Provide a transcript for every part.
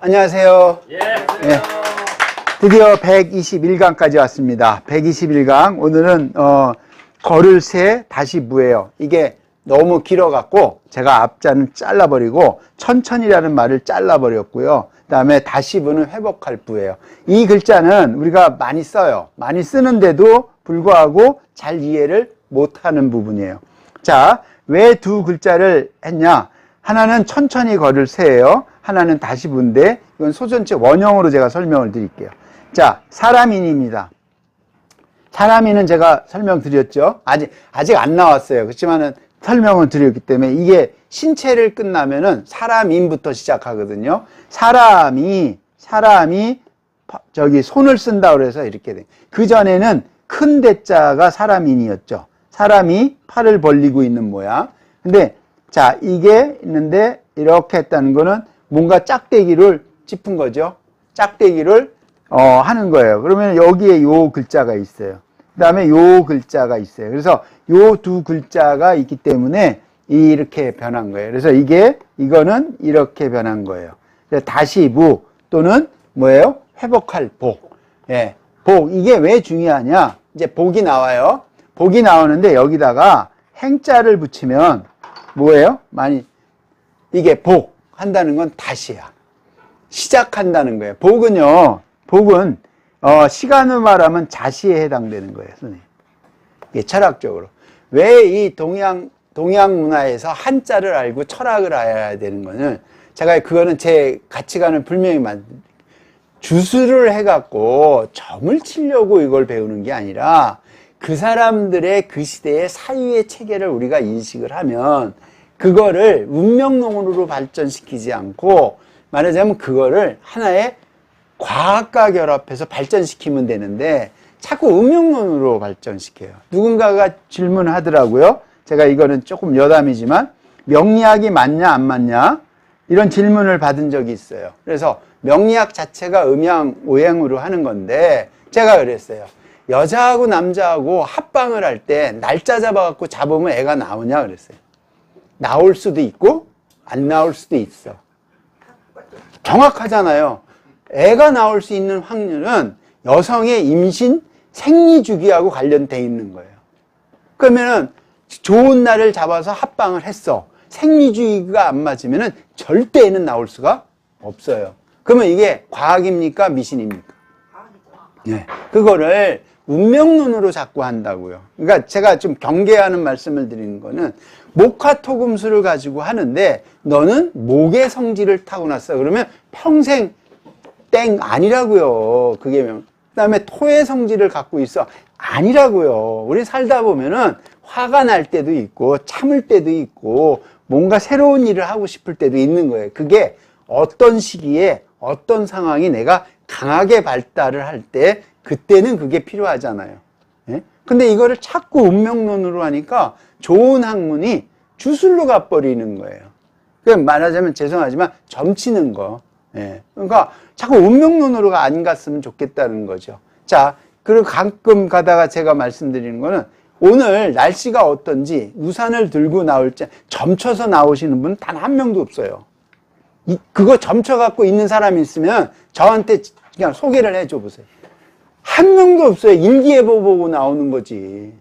안녕하세요. 예, 예, 드디어 121강까지 왔습니다. 121강. 오늘은 거를 세 다시 무예요. 이게 너무 길어갖고 제가 앞자는 잘라버리고 천천히라는 말을 잘라버렸고요. 그 다음에 다시 부는 회복할 부예요. 이 글자는 우리가 많이 써요. 많이 쓰는데도 불구하고 잘 이해를 못하는 부분이에요. 자, 왜 두 글자를 했냐? 하나는 천천히 걸을 새예요. 하나는 다시 부인데 이건 소전체 원형으로 제가 설명을 드릴게요. 자, 사람인입니다. 사람인은 제가 설명드렸죠. 아직 안 나왔어요. 그렇지만은 설명을 드렸기 때문에 이게 신체를 끝나면은 사람인부터 시작하거든요. 사람이 저기 손을 쓴다 그래서 이렇게 돼. 그 전에는 큰 대자가 사람인이었죠. 사람이 팔을 벌리고 있는 모양. 근데 자, 이게 있는데 이렇게 했다는 거는 뭔가 짝대기를 짚은 거죠. 짝대기를 하는 거예요. 그러면 여기에 요 글자가 있어요. 그 다음에 요 글자가 있어요. 그래서 요 두 글자가 있기 때문에 이렇게 변한 거예요. 그래서 이거는 이렇게 변한 거예요. 다시 무 또는 뭐예요? 회복할 복. 예, 복. 이게 왜 중요하냐? 이제 복이 나와요. 복이 나오는데 여기다가 행자를 붙이면 뭐예요? 이게 복 한다는 건 다시야. 시작한다는 거예요. 복은 시간으로 말하면 자시에 해당되는 거예요, 선생님. 이게 철학적으로. 왜 이 동양 문화에서 한자를 알고 철학을 알아야 되는 거는 제가 그거는 제 가치관을 분명히 주술을 해갖고 점을 치려고 이걸 배우는 게 아니라 그 사람들의 그 시대의 사유의 체계를 우리가 인식을 하면 그거를 운명론으로 발전시키지 않고 말하자면 그거를 하나의 과학과 결합해서 발전시키면 되는데 자꾸 운명론으로 발전시켜요. 누군가가 질문하더라고요. 제가 이거는 조금 여담이지만 명리학이 맞냐 안 맞냐 이런 질문을 받은 적이 있어요. 그래서 명리학 자체가 음양오행으로 하는 건데 제가 그랬어요. 여자하고 남자하고 합방을 할 때 날짜 잡아갖고 잡으면 애가 나오냐 그랬어요. 나올 수도 있고 안 나올 수도 있어. 정확하잖아요. 애가 나올 수 있는 확률은 여성의 임신 생리 주기하고 관련돼 있는 거예요. 그러면은 좋은 날을 잡아서 합방을 했어. 생리 주기가 안 맞으면은 절대 애는 나올 수가 없어요. 그러면 이게 과학입니까? 미신입니까? 네. 그거를 운명론으로 자꾸 한다고요. 그러니까 제가 좀 경계하는 말씀을 드리는 거는 목화토금수를 가지고 하는데 너는 목의 성질을 타고났어. 그러면 평생 땡 아니라고요. 그다음에 토의 성질을 갖고 있어. 아니라고요. 우리 살다 보면은 화가 날 때도 있고 참을 때도 있고 뭔가 새로운 일을 하고 싶을 때도 있는 거예요. 그게 어떤 시기에 어떤 상황이 내가 강하게 발달을 할 때 그때는 그게 필요하잖아요. 예? 근데 이거를 자꾸 운명론으로 하니까 좋은 학문이 주술로 가버리는 거예요. 그럼 말하자면 죄송하지만 점치는 거. 예. 그러니까 자꾸 운명론으로 안 갔으면 좋겠다는 거죠. 자, 그리고 가끔 가다가 제가 말씀드리는 거는 오늘 날씨가 어떤지 우산을 들고 나올 때 점쳐서 나오시는 분 단 한 명도 없어요. 그거 점쳐갖고 있는 사람이 있으면 저한테 그냥 소개를 해줘 보세요. 한 명도 없어요. 일기예보 보고 나오는 거지.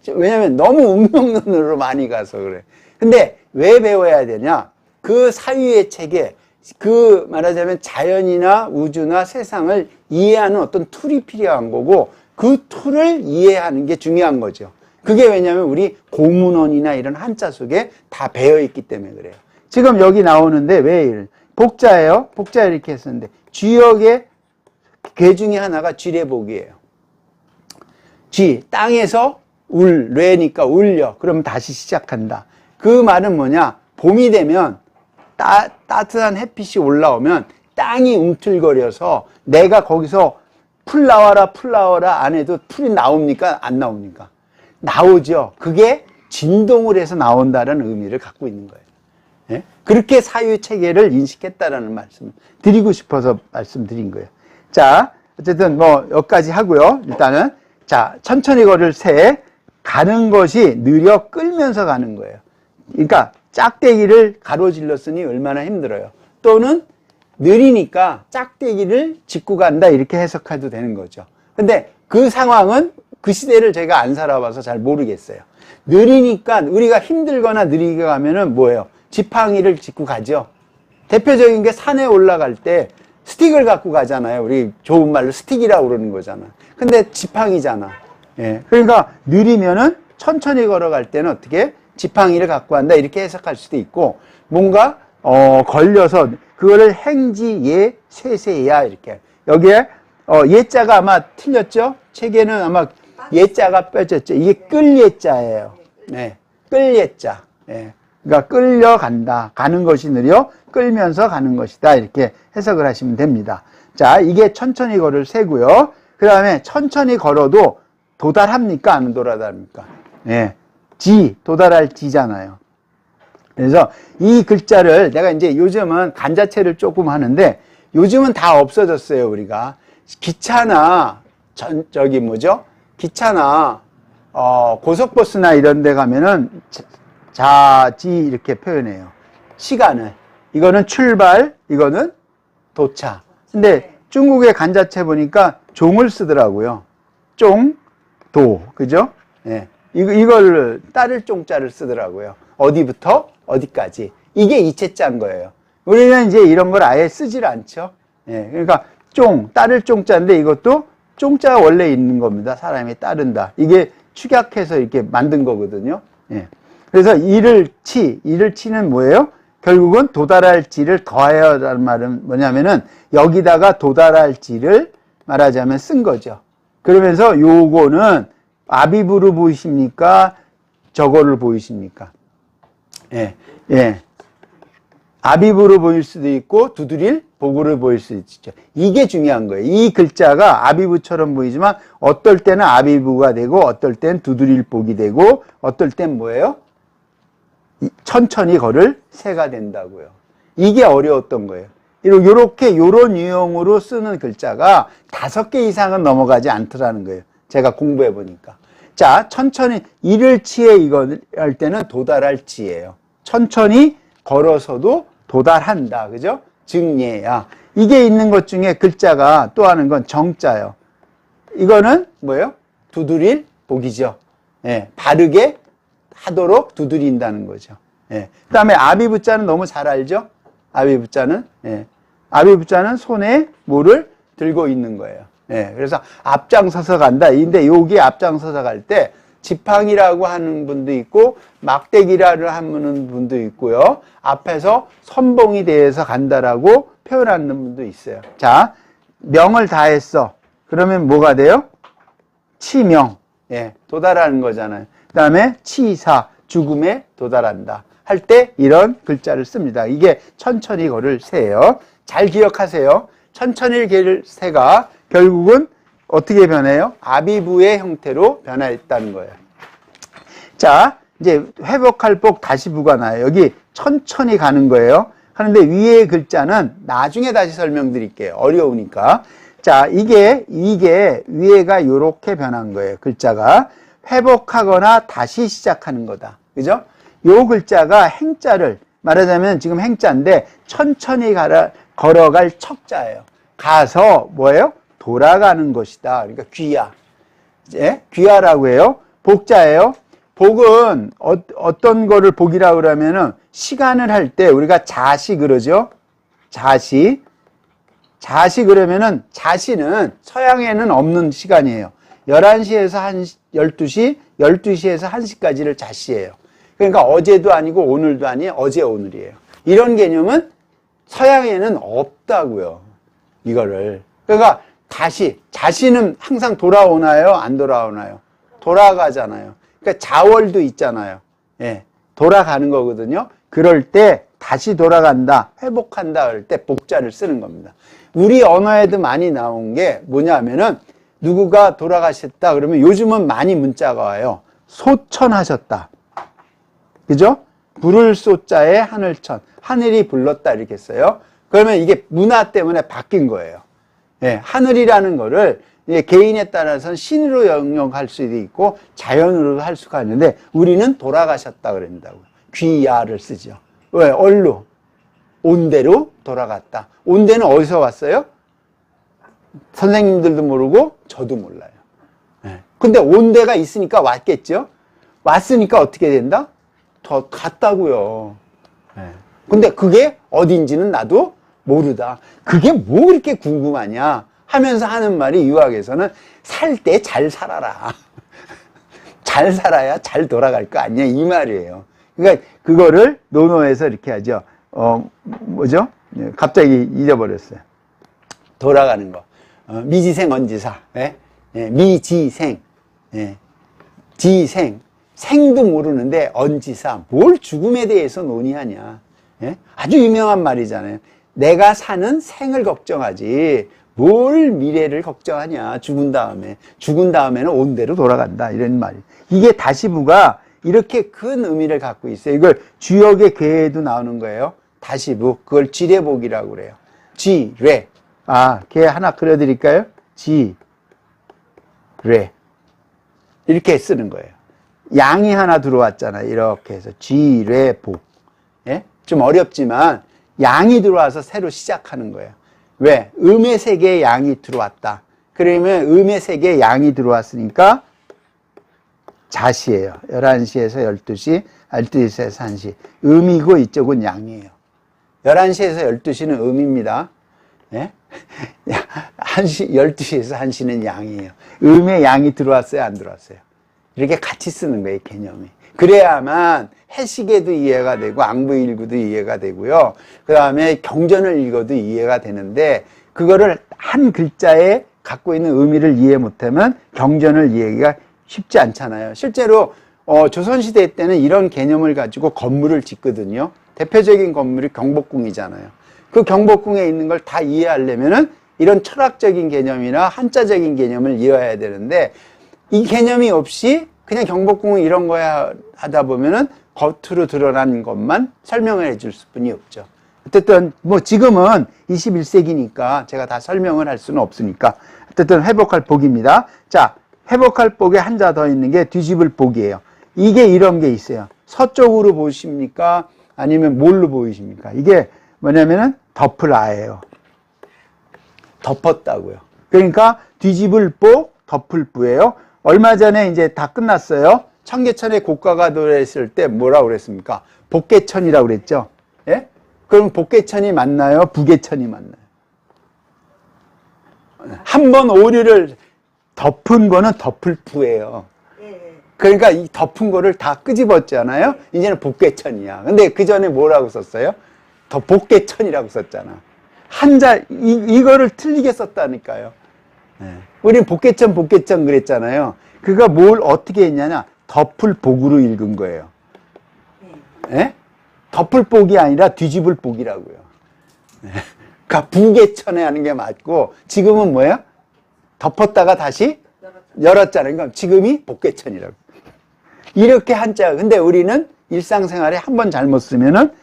왜냐면 너무 운명론으로 많이 가서 그래. 근데 왜 배워야 되냐? 그 사유의 체계, 그 말하자면 자연이나 우주나 세상을 이해하는 어떤 툴이 필요한 거고 그 툴을 이해하는 게 중요한 거죠. 그게 왜냐면 우리 고문원이나 이런 한자 속에 다 배어 있기 때문에 그래요. 지금 여기 나오는데 왜 복자예요? 복자 이렇게 했었는데 쥐역의 개 중에 하나가 쥐례복이에요. 쥐, 땅에서 뇌니까 울려. 그럼 다시 시작한다. 그 말은 뭐냐? 봄이 되면 따뜻한 햇빛이 올라오면 땅이 움틀거려서 내가 거기서 풀 나와라 안 해도 풀이 나옵니까? 안 나옵니까? 나오죠. 그게 진동을 해서 나온다는 의미를 갖고 있는 거예요. 예? 그렇게 사유 체계를 인식했다라는 말씀 드리고 싶어서 말씀드린 거예요. 자, 어쨌든 여기까지 하고요. 일단은 자, 천천히 걸을 새 가는 것이 느려 끌면서 가는 거예요. 그러니까 짝대기를 가로질렀으니 얼마나 힘들어요. 또는 느리니까 짝대기를 짚고 간다 이렇게 해석해도 되는 거죠. 근데 그 상황은 그 시대를 제가 안 살아봐서 잘 모르겠어요. 느리니까 우리가 힘들거나 느리게 가면은 뭐예요? 지팡이를 짚고 가죠. 대표적인 게 산에 올라갈 때 스틱을 갖고 가잖아요. 우리 좋은 말로 스틱이라고 그러는 거잖아. 근데 지팡이잖아. 예. 그러니까 느리면은 천천히 걸어갈 때는 어떻게? 지팡이를 갖고 간다 이렇게 해석할 수도 있고, 뭔가 걸려서 그거를 행지 예 쇠쇠야 이렇게. 여기에 예자가 아마 틀렸죠? 책에는 아마 예자가 빼졌죠. 이게 끌 예자예요. 네. 끌 예자. 예. 그러니까 끌려간다. 가는 것이 느려 끌면서 가는 것이다. 이렇게 해석을 하시면 됩니다. 자, 이게 천천히 걸을 새고요. 그 다음에 천천히 걸어도 도달합니까? 안 도달합니까? 예. 도달할 지잖아요. 그래서 이 글자를 내가 이제 요즘은 간자체를 조금 하는데 요즘은 다 없어졌어요, 우리가. 기차나, 기차나, 고속버스나 이런 데 가면은 자지 이렇게 표현해요. 시간을. 이거는 출발, 이거는 도착. 근데 중국의 간자체 보니까 종을 쓰더라고요. 종, 도. 그죠? 예. 이걸 따를 종자를 쓰더라고요. 어디부터 어디까지. 이게 이체자인 거예요. 우리는 이제 이런 걸 아예 쓰질 않죠. 예. 그러니까 따를 종자인데 이것도 종자가 원래 있는 겁니다. 사람이 따른다. 이게 축약해서 이렇게 만든 거거든요. 예. 그래서 이를 치는 뭐예요? 결국은 도달할 지를 더하여라는 말은 뭐냐면은 여기다가 도달할 지를 말하자면 쓴 거죠. 그러면서 요거는 아비부로 보이십니까? 저거를 보이십니까? 예, 예. 아비부로 보일 수도 있고 두드릴 보구를 보일 수도 있죠. 이게 중요한 거예요. 이 글자가 아비부처럼 보이지만 어떨 때는 아비부가 되고 어떨 땐 두드릴 복이 되고 어떨 땐 뭐예요? 천천히 걸을 새가 된다고요. 이게 어려웠던 거예요. 요런 유형으로 쓰는 글자가 5개 이상은 넘어가지 않더라는 거예요. 제가 공부해 보니까. 자, 천천히 이를 치에 이거 할 때는 도달할 지예요. 천천히 걸어서도 도달한다. 그죠? 증예야. 이게 있는 것 중에 글자가 또 하는 건 정자예요. 이거는 뭐예요? 두드릴 복이죠. 예, 바르게 하도록 두드린다는 거죠. 예. 그 다음에 아비부자는 너무 잘 알죠? 아비부자는, 예. 아비부자는 손에 뭐를 들고 있는 거예요. 예. 그래서 앞장서서 간다. 근데 여기 앞장서서 갈 때 지팡이라고 하는 분도 있고 막대기라고 하는 분도 있고요. 앞에서 선봉이 되어서 간다라고 표현하는 분도 있어요. 자, 명을 다했어. 그러면 뭐가 돼요? 치명. 예. 도달하는 거잖아요. 그 다음에 치사. 죽음에 도달한다. 할 때 이런 글자를 씁니다. 이게 천천히 걸을 새예요. 잘 기억하세요. 천천히 걸을 새가 결국은 어떻게 변해요? 아비부의 형태로 변화했다는 거예요. 자, 이제 회복할 복 다시 부가 나요. 여기 천천히 가는 거예요. 하는데 위에 글자는 나중에 다시 설명드릴게요. 어려우니까. 자, 이게 위에가 이렇게 변한 거예요. 글자가 회복하거나 다시 시작하는 거다. 그죠? 요 글자가 행자를 말하자면 지금 행자인데 천천히 걸어갈 척자예요. 가서 뭐예요? 돌아가는 것이다. 그러니까 귀야. 예? 귀야라고 해요. 복자예요. 복은 어떤 거를 복이라고 그러면은 시간을 할 때 우리가 자시 그러죠. 자시 그러면은 자시는 서양에는 없는 시간이에요. 11시에서 12시, 12시에서 1시까지를 자시예요. 그러니까 어제도 아니고 오늘도 아니에요. 어제 오늘이에요. 이런 개념은 서양에는 없다고요. 이거를. 그러니까 자시는 항상 돌아오나요? 안 돌아오나요? 돌아가잖아요. 그러니까 자월도 있잖아요. 예. 돌아가는 거거든요. 그럴 때 다시 돌아간다, 회복한다 그럴 때 복자를 쓰는 겁니다. 우리 언어에도 많이 나온 게 뭐냐면은 누구가 돌아가셨다 그러면 요즘은 많이 문자가 와요. 소천하셨다. 그죠? 불을 쏘자에 하늘천. 하늘이 불렀다 이렇게 써요. 그러면 이게 문화 때문에 바뀐 거예요. 예, 하늘이라는 거를 개인에 따라서는 신으로 영역할 수도 있고 자연으로도 할 수가 있는데 우리는 돌아가셨다 그런다고요. 귀야를 쓰죠. 왜? 얼루. 온대로 돌아갔다. 온대는 어디서 왔어요? 선생님들도 모르고 저도 몰라요. 근데 온대가 있으니까 왔겠죠? 왔으니까 어떻게 된다? 더 갔다고요. 근데 그게 어딘지는 나도 모르다. 그게 뭐 그렇게 궁금하냐 하면서 하는 말이 유학에서는 살 때 잘 살아라. 잘 살아야 잘 돌아갈 거 아니야 이 말이에요. 그러니까 그거를 논어에서 이렇게 하죠. 뭐죠? 갑자기 잊어버렸어요. 돌아가는 거. 미지생 언지사. 미지생. 지생. 생도 모르는데 언지사. 뭘 죽음에 대해서 논의하냐. 아주 유명한 말이잖아요. 내가 사는 생을 걱정하지 뭘 미래를 걱정하냐. 죽은 다음에는 온대로 돌아간다 이런 말이. 이게 다시부가 이렇게 큰 의미를 갖고 있어요. 이걸 주역의 괴에도 나오는 거예요. 다시부. 그걸 지뢰복이라고 그래요. 지뢰. 걔 하나 그려드릴까요? 지뢰. 이렇게 쓰는 거예요. 양이 하나 들어왔잖아요. 이렇게 해서 지뢰복. 좀 어렵지만 양이 들어와서 새로 시작하는 거예요. 왜? 음의 세계에 양이 들어왔다. 그러면 음의 세계에 양이 들어왔으니까 자시예요. 11시에서 12시, 12시에서 1시. 음이고 이쪽은 양이에요. 11시에서 12시는 음입니다. 12시에서 1시는 양이에요. 음의 양이 들어왔어요? 안 들어왔어요? 이렇게 같이 쓰는 거예요, 개념이. 그래야만 해시계도 이해가 되고 앙부일구도 이해가 되고요. 그 다음에 경전을 읽어도 이해가 되는데 그거를 한 글자에 갖고 있는 의미를 이해 못하면 경전을 이해하기가 쉽지 않잖아요. 실제로 조선시대 때는 이런 개념을 가지고 건물을 짓거든요. 대표적인 건물이 경복궁이잖아요. 그 경복궁에 있는 걸 다 이해하려면은 이런 철학적인 개념이나 한자적인 개념을 이해해야 되는데 이 개념이 없이 그냥 경복궁은 이런 거야 하다 보면은 겉으로 드러난 것만 설명을 해줄 뿐이 없죠. 어쨌든 뭐 지금은 21세기니까 제가 다 설명을 할 수는 없으니까 어쨌든 회복할 복입니다. 자, 회복할 복에 한자 더 있는 게 뒤집을 복이에요. 이게 이런 게 있어요. 서쪽으로 보십니까? 아니면 뭘로 보이십니까? 이게 뭐냐면은 덮을 아예요. 덮었다고요. 그러니까 뒤집을 복, 덮을 부예요. 얼마 전에 이제 다 끝났어요. 청계천의 고가가 노래했을 때 뭐라고 그랬습니까? 복계천이라고 그랬죠. 예? 그럼 복계천이 맞나요? 부계천이 맞나요? 한 번 오류를 덮은 거는 덮을 부예요. 그러니까 이 덮은 거를 다 끄집었잖아요. 이제는 복계천이야. 근데 그 전에 뭐라고 썼어요? 더 복계천이라고 썼잖아. 한자 이거를 틀리게 썼다니까요. 우리는 복계천 그랬잖아요. 그가 뭘 어떻게 했냐냐? 덮을 복으로 읽은 거예요. 덮을 복이 아니라 뒤집을 복이라고요. 그러니까 부계천에 하는 게 맞고 지금은 뭐예요? 덮었다가 다시 열었잖아요. 그러니까 지금이 복계천이라고. 이렇게 한자. 근데 우리는 일상생활에 한 번 잘못 쓰면은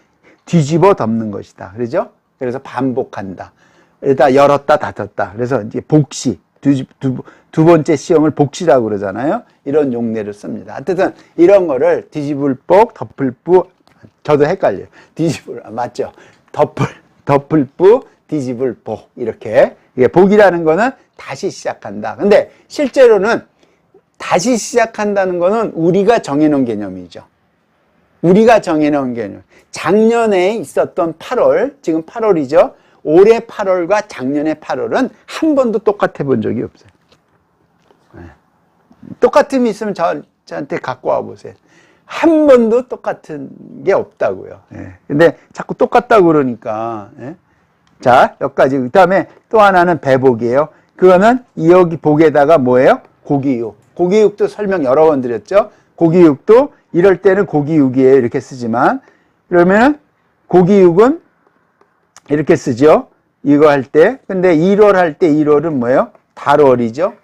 뒤집어 덮는 것이다. 그러죠? 그래서 반복한다. 그러다 열었다 닫았다. 그래서 이제 복시. 두 번째 시험을 복시라고 그러잖아요. 이런 용례를 씁니다. 하여튼 이런 거를 뒤집을 복, 덮을 부, 저도 헷갈려요. 맞죠? 덮을 부, 뒤집을 복. 이렇게. 이게 복이라는 거는 다시 시작한다. 근데 실제로는 다시 시작한다는 거는 우리가 정해놓은 개념이죠. 우리가 정해놓은 개념. 작년에 있었던 8월, 지금 8월이죠. 올해 8월과 작년의 8월은 한 번도 똑같아 본 적이 없어요. 똑같음이 있으면 저한테 갖고 와 보세요. 한 번도 똑같은 게 없다고요. 근데 자꾸 똑같다고 그러니까. 자, 여기까지. 그 다음에 또 하나는 배복이에요. 그거는 여기 복에다가 뭐예요? 고기육. 고기육도 설명 여러 번 드렸죠? 고기육도 이럴 때는 고기육이에요. 이렇게 쓰지만. 그러면 고기육은 이렇게 쓰죠. 이거 할 때. 근데 1월 할 때 1월은 뭐예요? 달월이죠.